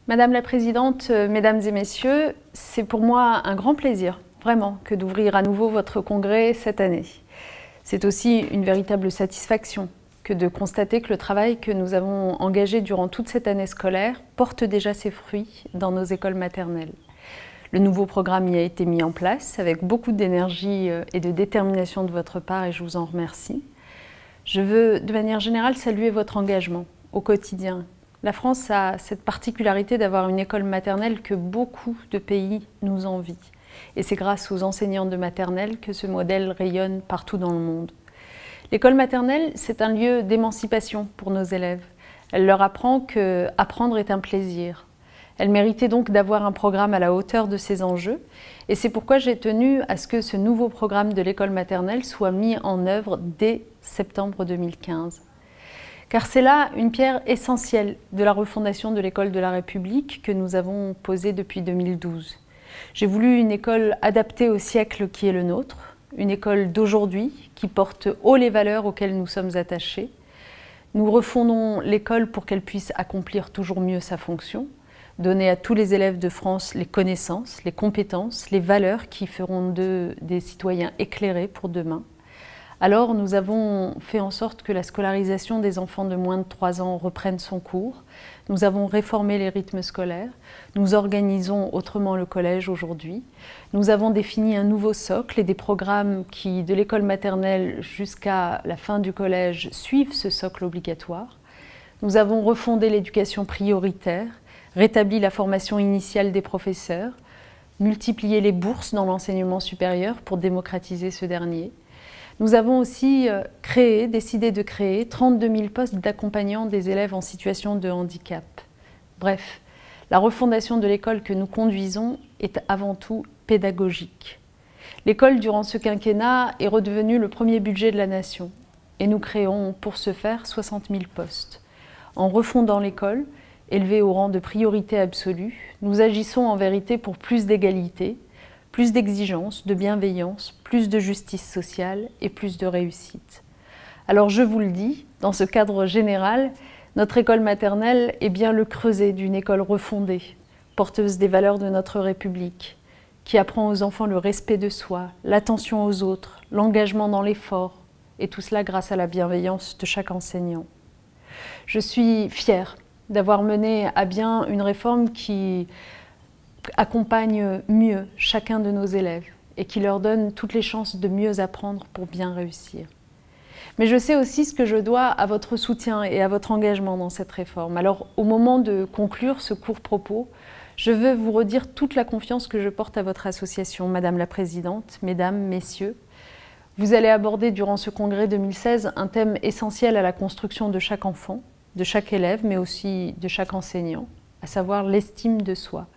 Madame la Présidente, Mesdames et Messieurs, c'est pour moi un grand plaisir, vraiment, que d'ouvrir à nouveau votre congrès cette année. C'est aussi une véritable satisfaction que de constater que le travail que nous avons engagé durant toute cette année scolaire porte déjà ses fruits dans nos écoles maternelles. Le nouveau programme y a été mis en place avec beaucoup d'énergie et de détermination de votre part et je vous en remercie. Je veux de manière générale saluer votre engagement au quotidien. La France a cette particularité d'avoir une école maternelle que beaucoup de pays nous envient. Et c'est grâce aux enseignants de maternelle que ce modèle rayonne partout dans le monde. L'école maternelle, c'est un lieu d'émancipation pour nos élèves. Elle leur apprend que apprendre est un plaisir. Elle méritait donc d'avoir un programme à la hauteur de ces enjeux. Et c'est pourquoi j'ai tenu à ce que ce nouveau programme de l'école maternelle soit mis en œuvre dès septembre 2015. Car c'est là une pierre essentielle de la refondation de l'école de la République que nous avons posée depuis 2012. J'ai voulu une école adaptée au siècle qui est le nôtre, une école d'aujourd'hui qui porte haut les valeurs auxquelles nous sommes attachés. Nous refondons l'école pour qu'elle puisse accomplir toujours mieux sa fonction, donner à tous les élèves de France les connaissances, les compétences, les valeurs qui feront d'eux des citoyens éclairés pour demain. Alors nous avons fait en sorte que la scolarisation des enfants de moins de 3 ans reprenne son cours. Nous avons réformé les rythmes scolaires. Nous organisons autrement le collège aujourd'hui. Nous avons défini un nouveau socle et des programmes qui, de l'école maternelle jusqu'à la fin du collège, suivent ce socle obligatoire. Nous avons refondé l'éducation prioritaire, rétabli la formation initiale des professeurs, multiplié les bourses dans l'enseignement supérieur pour démocratiser ce dernier. Nous avons aussi décidé de créer 32 000 postes d'accompagnants des élèves en situation de handicap. Bref, la refondation de l'école que nous conduisons est avant tout pédagogique. L'école, durant ce quinquennat, est redevenue le premier budget de la nation. Et nous créons pour ce faire 60 000 postes. En refondant l'école, élevée au rang de priorité absolue, nous agissons en vérité pour plus d'égalité, plus d'exigence, de bienveillance, plus de justice sociale et plus de réussite. Alors je vous le dis, dans ce cadre général, notre école maternelle est bien le creuset d'une école refondée, porteuse des valeurs de notre République, qui apprend aux enfants le respect de soi, l'attention aux autres, l'engagement dans l'effort, et tout cela grâce à la bienveillance de chaque enseignant. Je suis fière d'avoir mené à bien une réforme qui accompagne mieux chacun de nos élèves et qui leur donne toutes les chances de mieux apprendre pour bien réussir. Mais je sais aussi ce que je dois à votre soutien et à votre engagement dans cette réforme. Alors, au moment de conclure ce court propos, je veux vous redire toute la confiance que je porte à votre association, Madame la Présidente, Mesdames, Messieurs. Vous allez aborder durant ce congrès 2016 un thème essentiel à la construction de chaque enfant, de chaque élève, mais aussi de chaque enseignant, à savoir l'estime de soi.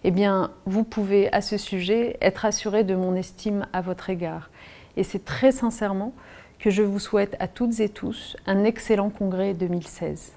Eh bien, vous pouvez à ce sujet être assuré de mon estime à votre égard. Et c'est très sincèrement que je vous souhaite à toutes et tous un excellent congrès 2016.